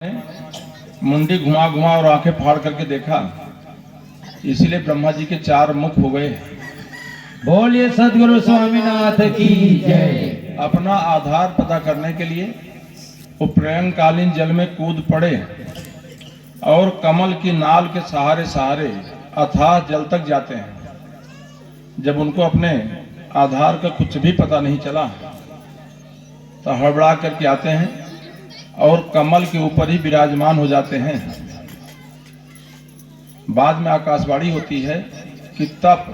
मुंडी घुमा घुमा और आंखें फाड़ करके देखा, इसीलिए ब्रह्मा जी के चार मुख हो गए। बोलिए सदगुरु स्वामीनाथ की जय। अपना आधार पता करने के लिए वो प्रलयकालीन जल में कूद पड़े और कमल की नाल के सहारे सहारे अथाह जल तक जाते हैं। जब उनको अपने आधार का कुछ भी पता नहीं चला तो हड़बड़ा करके आते हैं और कमल के ऊपर ही विराजमान हो जाते हैं। बाद में आकाशवाणी होती है कि तप,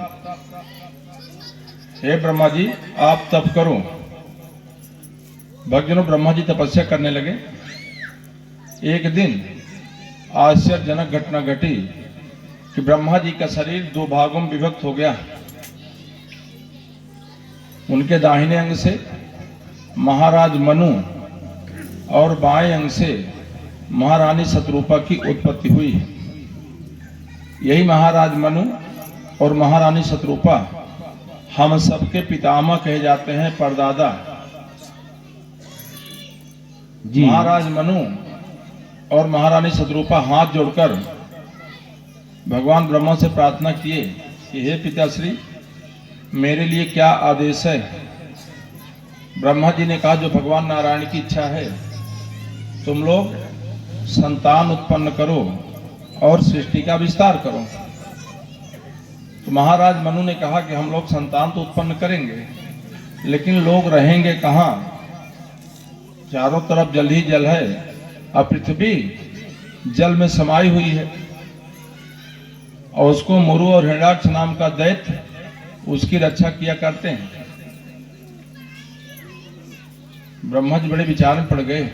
हे ब्रह्मा जी आप तप करो। भक्तजनों, ब्रह्मा जी तपस्या करने लगे। एक दिन आश्चर्यजनक घटना घटी कि ब्रह्मा जी का शरीर दो भागों में विभक्त हो गया। उनके दाहिने अंग से महाराज मनु और बाएं अंग से महारानी शतरूपा की उत्पत्ति हुई। यही महाराज मनु और महारानी शतरूपा हम सबके पितामह कहे जाते हैं, परदादा। महाराज मनु और महारानी शतरूपा हाथ जोड़कर भगवान ब्रह्मा से प्रार्थना किए कि हे पिताश्री, मेरे लिए क्या आदेश है। ब्रह्मा जी ने कहा, जो भगवान नारायण की इच्छा है, तुम लोग संतान उत्पन्न करो और सृष्टि का विस्तार करो। तो महाराज मनु ने कहा कि हम लोग संतान तो उत्पन्न करेंगे, लेकिन लोग रहेंगे कहाँ? चारों तरफ जल ही जल है, अब पृथ्वी जल में समाई हुई है और उसको मुरु और हिरण्याक्ष नाम का दैत्य उसकी रक्षा किया करते हैं। ब्रह्मा जी बड़े विचार में पड़ गए।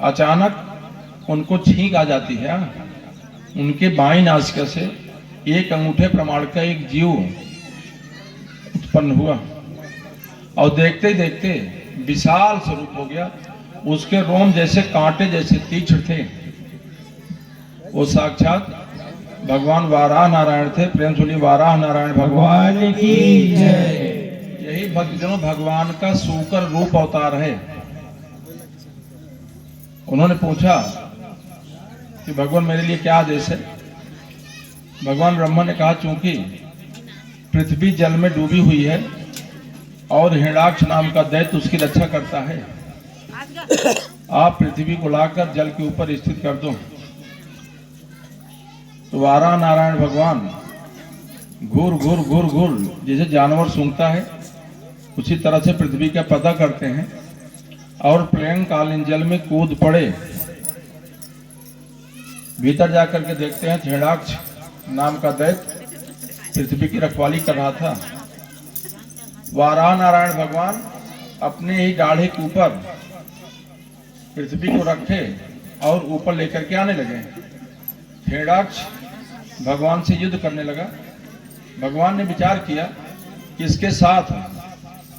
अचानक उनको छींक आ जाती है। उनके बाईं नासिका से एक अंगूठे प्रमाण का एक जीव उत्पन्न हुआ और देखते ही देखते विशाल स्वरूप हो गया। उसके रोम जैसे कांटे जैसे तीक्ष्ण थे। वो साक्षात भगवान वाराह नारायण थे। प्रेम सुनिए, वाराह नारायण भगवान की जय। यही भक्तजनों भगवान का सूकर रूप अवतार है। उन्होंने पूछा कि भगवान मेरे लिए क्या आदेश है। भगवान ब्रह्मा ने कहा, चूंकि पृथ्वी जल में डूबी हुई है और हिरण्याक्ष नाम का दैत्य उसकी रक्षा करता है, आप पृथ्वी को लाकर जल के ऊपर स्थित कर दो। तो वाराह नारायण भगवान घूर घूर घूर घूर जैसे जानवर सूंघता है उसी तरह से पृथ्वी का पता करते हैं और प्रलयकालीन जल में कूद पड़े। भीतर जाकर के देखते हैं हिरण्याक्ष नाम का दैत्य पृथ्वी की रखवाली कर रहा था। वाराह नारायण भगवान अपने ही दाढ़े के ऊपर पृथ्वी को रखे और ऊपर लेकर के आने लगे। हिरण्याक्ष भगवान से युद्ध करने लगा। भगवान ने विचार किया कि इसके साथ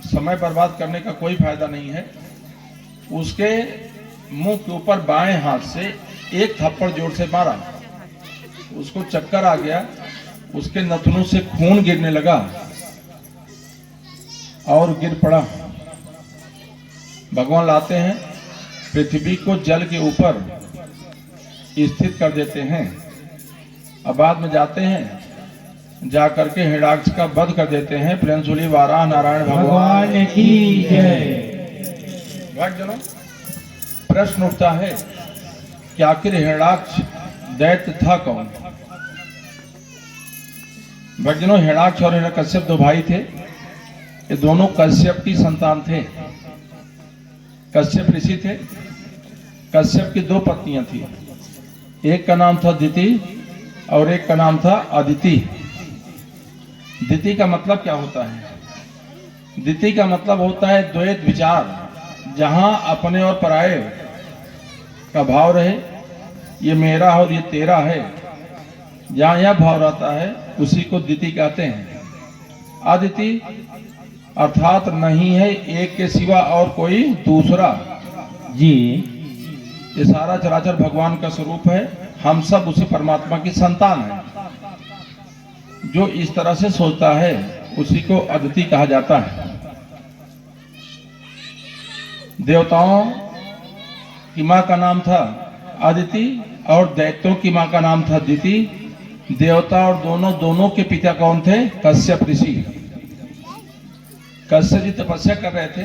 समय बर्बाद करने का कोई फायदा नहीं है। उसके मुंह के ऊपर बाएं हाथ से एक थप्पड़ जोर से मारा। उसको चक्कर आ गया, उसके नथनों से खून गिरने लगा और गिर पड़ा। भगवान लाते हैं, पृथ्वी को जल के ऊपर स्थित कर देते हैं। अब बाद में जाते हैं, जा करके हिरण्याक्ष का वध कर देते हैं। प्रेम सुनिए, वाराह नारायण भगवान की जय। भक्तजनों, प्रश्न उठता है कि आखिर हिरण्याक्ष दैत्य था कौन? भक्तजनों, हिरण्याक्ष और हिरण्यकश्यप दो भाई थे। ये दोनों कश्यप की संतान थे। कश्यप ऋषि थे। कश्यप की दो पत्नियां थी। एक का नाम था दिति और एक का नाम था अदिति। दिति का मतलब क्या होता है? दिति का मतलब होता है द्वैत विचार, जहां अपने और पराये का भाव रहे। ये मेरा और ये तेरा है, जहां यह भाव रहता है उसी को दिति कहते हैं। अदिति अर्थात नहीं है एक के सिवा और कोई दूसरा। जी, ये सारा चराचर भगवान का स्वरूप है। हम सब उसी परमात्मा की संतान हैं। जो इस तरह से सोचता है उसी को अदिति कहा जाता है। देवताओं की मां का नाम था अदिति और दैत्यों की मां का नाम था दिति। देवता और दोनों के पिता कौन थे? कश्यप ऋषि। कश्यप जी तपस्या कर रहे थे।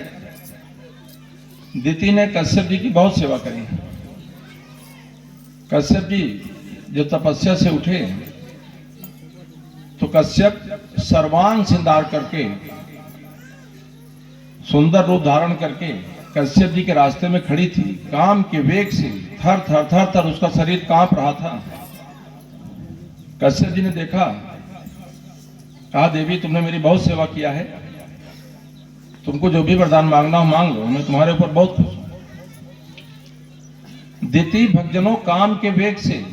दिति ने कश्यप जी की बहुत सेवा करी। कश्यप जी जब तपस्या से उठे तो कश्यप सर्वांग श्रृंगार करके, सुंदर रूप धारण करके कश्यप जी के रास्ते में खड़ी थी। काम के वेग से थर थर थर थर उसका शरीर कांप रहा था। कश्यप जी ने देखा, कहा देवी तुमने मेरी बहुत सेवा किया है, तुमको जो भी वरदान मांगना हो मांग लो, मैं तुम्हारे ऊपर बहुत खुश हूं। दिति भक्तजनों काम के वेग से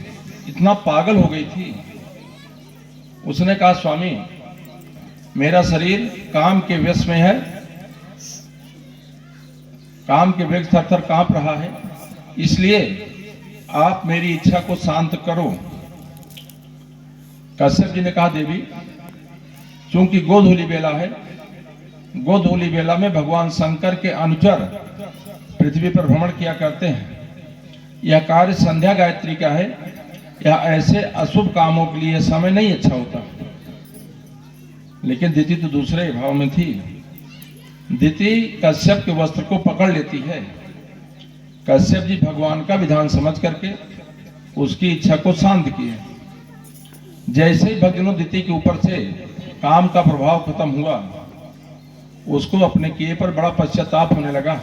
इतना पागल हो गई थी, उसने कहा स्वामी मेरा शरीर काम के वश में है, काम के वेग थर थर कांप रहा है, इसलिए आप मेरी इच्छा को शांत करो। कश्यप जी ने कहा देवी चूंकि गोधूली बेला है, गोधूली बेला में भगवान शंकर के अनुचर पृथ्वी पर भ्रमण किया करते हैं। यह कार्य संध्या गायत्री का है, यह ऐसे अशुभ कामों के लिए समय नहीं अच्छा होता। लेकिन दिति तो दूसरे भाव में थी। दिति कश्यप के वस्त्र को पकड़ लेती है। कश्यप जी भगवान का विधान समझ करके उसकी इच्छा को शांत किए। जैसे ही भक्तजनों दिति के ऊपर से काम का प्रभाव खत्म हुआ, उसको अपने किए पर बड़ा पश्चाताप होने लगा।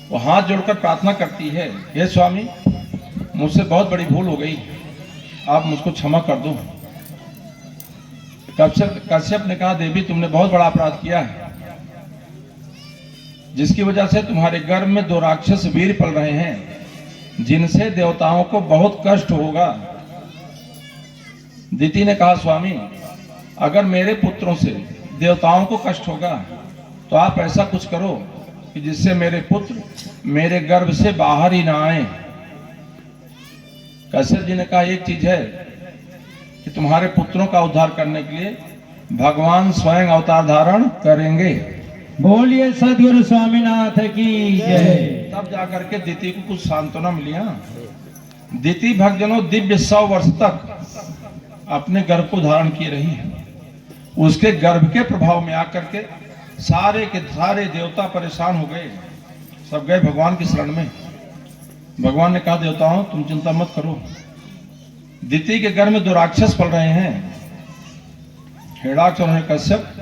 वो हाथ जोड़कर प्रार्थना करती है, हे स्वामी मुझसे बहुत बड़ी भूल हो गई, आप मुझको क्षमा कर दो। कश्यप ने कहा देवी तुमने बहुत बड़ा अपराध किया है, जिसकी वजह से तुम्हारे गर्भ में 2 राक्षस वीर पल रहे हैं, जिनसे देवताओं को बहुत कष्ट होगा। दिति ने कहा स्वामी अगर मेरे पुत्रों से देवताओं को कष्ट होगा तो आप ऐसा कुछ करो कि जिससे मेरे पुत्र मेरे गर्भ से बाहर ही ना आए। कश्यप जी ने कहा एक चीज है कि तुम्हारे पुत्रों का उद्धार करने के लिए भगवान स्वयं अवतार धारण करेंगे। बोलिए सदगुरु स्वामीनाथ की जय। तब जाकर के दिति को कुछ सांत्वना मिली। दिति भक्तजनों दिव्य 100 वर्ष तक अपने गर्भ को धारण किए रही है। उसके गर्भ के प्रभाव में आकर के सारे के सारे देवता परेशान हो गए, सब गए भगवान की शरण में। भगवान ने कहा देवताओं तुम चिंता मत करो, दिति के गर्भ में 2 राक्षस पल रहे हैं, हिरण्याक्ष और कश्यप,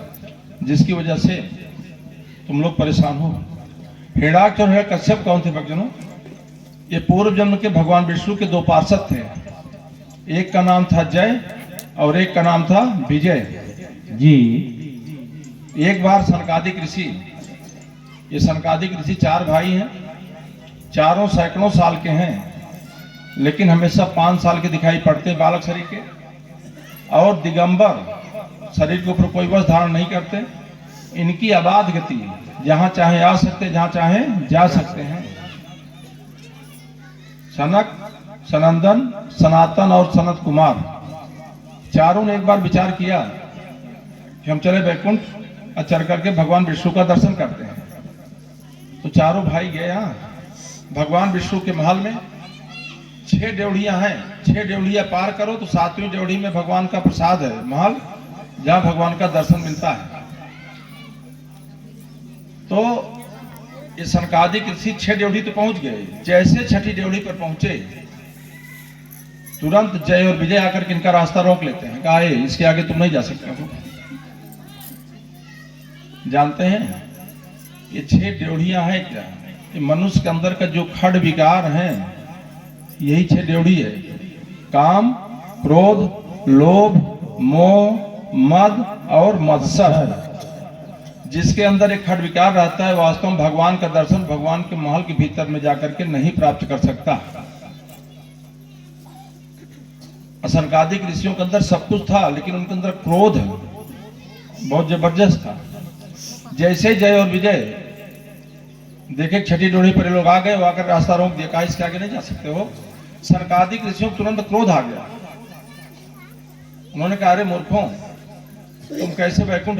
जिसकी वजह से तुम लोग परेशान हो। हिरण्याक्ष और कश्यप कौन थे भक्तजनों? ये पूर्व जन्म के भगवान विष्णु के 2 पार्षद थे। एक का नाम था जय और एक का नाम था विजय जी। एक बार सनकादिक ऋषि, ये सनकादिक ऋषि 4 भाई हैं, चारों सैकड़ों साल के हैं, लेकिन हमेशा 5 साल के दिखाई पड़ते हैं बालक शरीर के, और दिगंबर शरीर के ऊपर कोई वस्त्र धारण नहीं करते। इनकी अबाध गति, जहां चाहे आ सकते, जहां चाहे जा सकते हैं। सनक, सनंदन, सनातन और सनत कुमार चारों ने एक बार विचार किया कि हम चले वैकुंठ और चल करके भगवान विष्णु का दर्शन करते हैं। तो चारों भाई गए। भगवान विष्णु के महल में 6 ड्योढ़ियां हैं, 6 ड्योढ़ियां पार करो तो 7वीं ड्योढ़ी में भगवान का प्रसाद है, महल जहां भगवान का दर्शन मिलता है। तो ये सनकादिक ऋषि 6 ड्योढ़ी तो पहुंच गए। जैसे 6ठी ड्योढ़ी पर पहुंचे तुरंत जय और विजय आकर के इनका रास्ता रोक लेते हैं। कहा इसके आगे तुम नहीं जा सकते हो। जानते हैं ये 6 ड्योढ़ियां हैं क्या? ये मनुष्य के अंदर का जो खड़ विकार है यही 6 ड्योढ़ी है। काम, क्रोध, लोभ, मोह, मद और मत्सर। जिसके अंदर एक खड़ विकार रहता है वास्तव में भगवान का दर्शन भगवान के महल के भीतर में जाकर के नहीं प्राप्त कर सकता। सनकादिक ऋषियों के अंदर सब कुछ था, लेकिन उनके अंदर क्रोध बहुत जबरदस्त था। जैसे जय और विजय देखे 6ठी ड्योढ़ी पर लोग आ गए, वो आकर रास्ता रोक दिया, कहा इसके आगे नहीं जा सकते हो। सनकादिक ऋषियों को तुरंत क्रोध आ गया। उन्होंने कहा अरे मूर्खों, तुम कैसे वैकुंठ